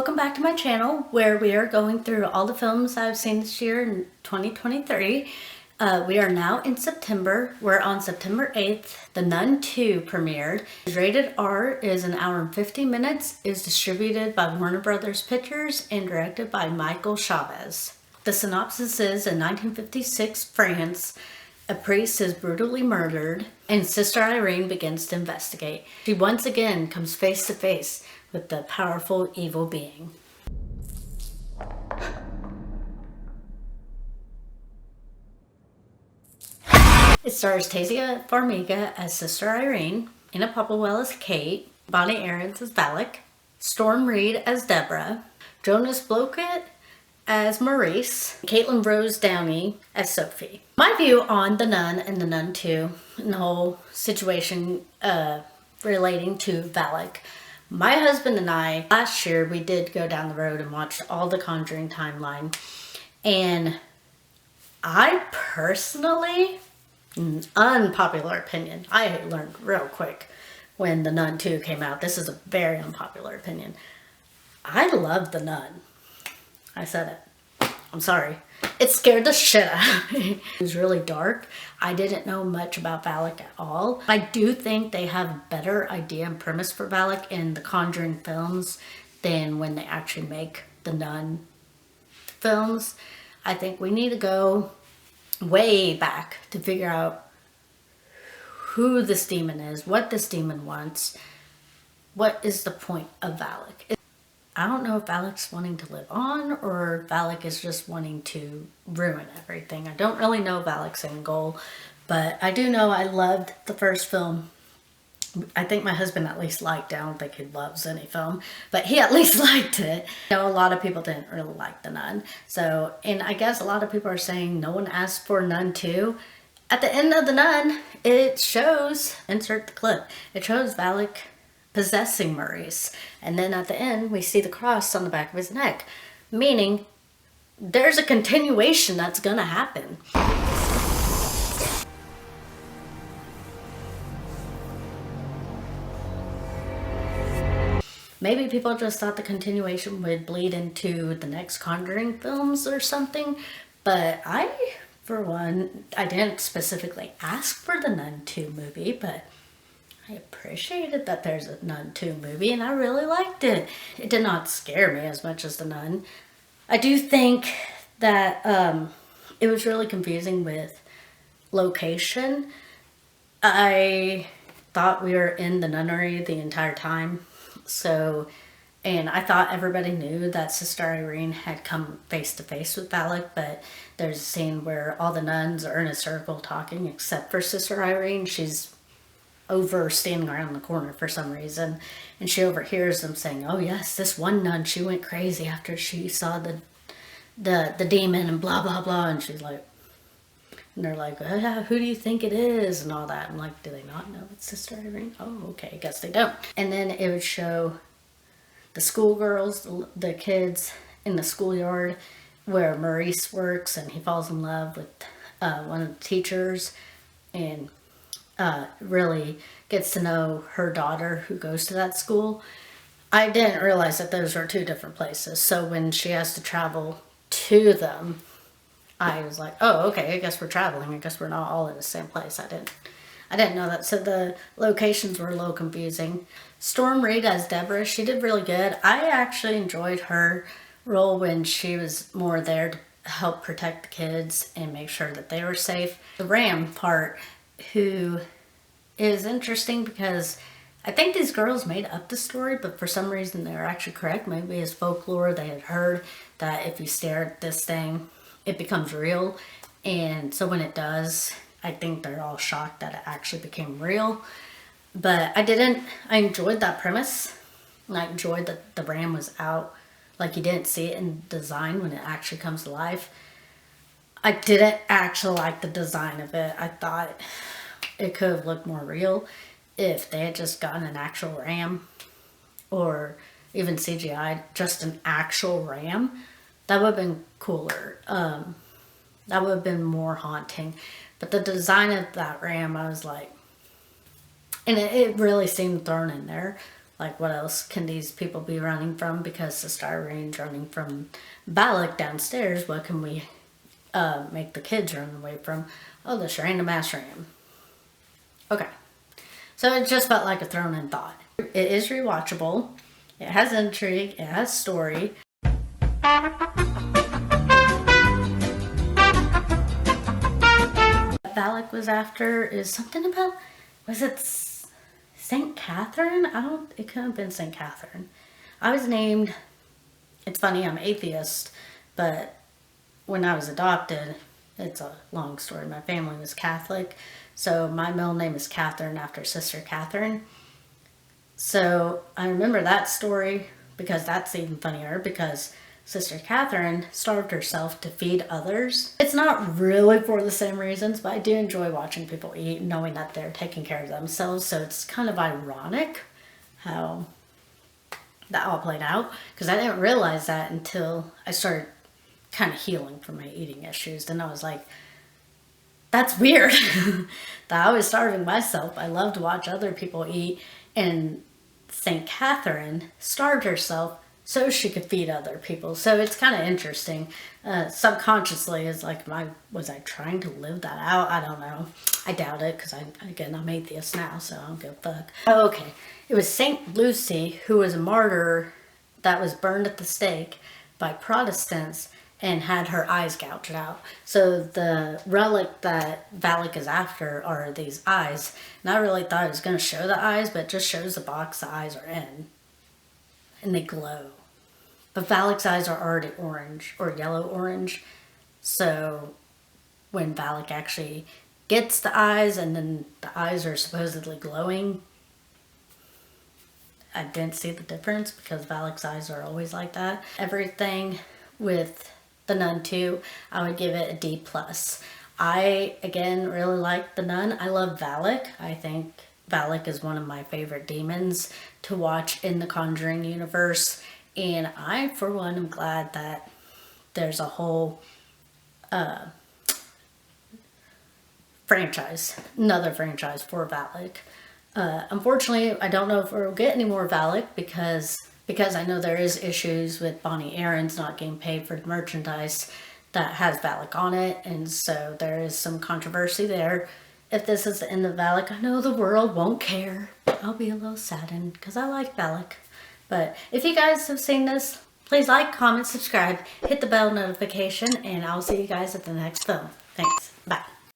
welcome back to my channel where we are going through all the films I've seen this year in 2023. We are now in September. We're on September 8th. The Nun II premiered. Rated R, is an hour and 50 minutes, is distributed by Warner Brothers Pictures and directed by Michael Chavez. The synopsis is, in 1956 France, a priest is brutally murdered and Sister Irene begins to investigate. She once again comes face to face with the powerful evil being. It stars Taissa Farmiga as Sister Irene, Anna Popplewell as Kate, Bonnie Aarons as Valak, Storm Reid as Debra, Jonas Bloquet as Maurice, Katelyn Rose Downey as Sophie. My view on The Nun and The Nun II and the whole situation relating to Valak. My husband and I, last year, we did go down the road and watch all the Conjuring timeline. And I personally, unpopular opinion, I learned real quick when The Nun II came out. This is a very unpopular opinion. I love The Nun. I said it. I'm sorry. It scared the shit out of me. It was really dark. I didn't know much about Valak at all. I do think they have a better idea and premise for Valak in the Conjuring films than when they actually make the Nun films. I think we need to go way back to figure out who this demon is, what this demon wants, what is the point of Valak. I don't know if Valak's wanting to live on or Valak is just wanting to ruin everything. I don't really know Valak's end goal, but I do know I loved the first film. I think my husband at least liked it. I don't think he loves any film, but he at least liked it. You know, a lot of people didn't really like The Nun. So, and I guess a lot of people are saying no one asked for Nun II. At the end of The Nun, it shows, insert the clip, it shows Valak possessing Maurice, and then at the end we see the cross on the back of his neck, meaning there's a continuation that's gonna happen. Maybe people just thought the continuation would bleed into the next Conjuring films or something, but I, for one, I didn't specifically ask for the Nun II movie, but I appreciated that there's a Nun II movie and I really liked it. It did not scare me as much as The Nun. I do think that it was really confusing with location. I thought we were in the nunnery the entire time. So, and I thought everybody knew that Sister Irene had come face to face with Valak, but there's a scene where all the nuns are in a circle talking except for Sister Irene. She's over standing around the corner for some reason, and she overhears them saying, oh yes, this one nun, she went crazy after she saw the demon and blah blah blah, and she's like, and they're like, who do you think it is and all that. I'm like, do they not know it's Sister Irene? Oh, okay, I guess they don't. And then it would show the schoolgirls, the kids in the schoolyard where Maurice works, and he falls in love with one of the teachers, and really gets to know her daughter who goes to that school. I didn't realize that those were two different places. So when she has to travel to them, I was like, oh, okay, I guess we're traveling. I guess we're not all in the same place. I didn't know that. So the locations were a little confusing. Storm Reid as Debra, she did really good. I actually enjoyed her role when she was more there to help protect the kids and make sure that they were safe. The Ram part, who is interesting because I think these girls made up the story, but for some reason they were actually correct. Maybe it's folklore. They had heard that if you stare at this thing, it becomes real. And so when it does, I think they're all shocked that it actually became real. But I enjoyed that premise. And I enjoyed that the Ram was out. Like, you didn't see it in design when it actually comes to life. I didn't actually like the design of it. I thought it could have looked more real if they had just gotten an actual ram, or even CGI, just an actual ram. That would have been cooler. That would have been more haunting. But the design of that ram, I was like, and it really seemed thrown in there. Like, what else can these people be running from? Because Sister Irene's running from Valak downstairs. What can we make the kids run away from? Oh, the random ass ram. Okay. So it just felt like a thrown in thought. It is rewatchable. It has intrigue. It has story. Valak was after is something about, was it St. Catherine? It couldn't have been St. Catherine. I was named, it's funny, I'm atheist, but when I was adopted, it's a long story, my family was Catholic, so my middle name is Catherine after Sister Catherine. So I remember that story because that's even funnier, because Sister Catherine starved herself to feed others. It's not really for the same reasons, but I do enjoy watching people eat, knowing that they're taking care of themselves. So it's kind of ironic how that all played out, because I didn't realize that until I started kind of healing from my eating issues. Then I was like, that's weird that I was starving myself. I love to watch other people eat, and St. Catherine starved herself so she could feed other people. So it's kind of interesting. Subconsciously, it's like, was I trying to live that out? I don't know. I doubt it, because I'm atheist now, so I don't give a fuck. Oh, okay. It was Saint Lucy, who was a martyr that was burned at the stake by Protestants and had her eyes gouged out. So the relic that Valak is after are these eyes. And I really thought it was going to show the eyes, but it just shows the box the eyes are in. And they glow. But Valak's eyes are already orange, or yellow-orange. So when Valak actually gets the eyes, and then the eyes are supposedly glowing, I didn't see the difference, because Valak's eyes are always like that. Everything with the Nun II, I would give it a D+. I, again, really like the Nun. I love Valak. I think Valak is one of my favorite demons to watch in the Conjuring universe. And I, for one, am glad that there's a whole franchise, another franchise for Valak. Unfortunately, I don't know if we'll get any more Valak, because I know there is issues with Bonnie Aaron's not getting paid for the merchandise that has Valak on it, and so there is some controversy there. If this is the end of Valak, I know the world won't care. I'll be a little saddened, because I like Valak. But if you guys have seen this, please like, comment, subscribe, hit the bell notification, and I'll see you guys at the next film. Thanks. Bye.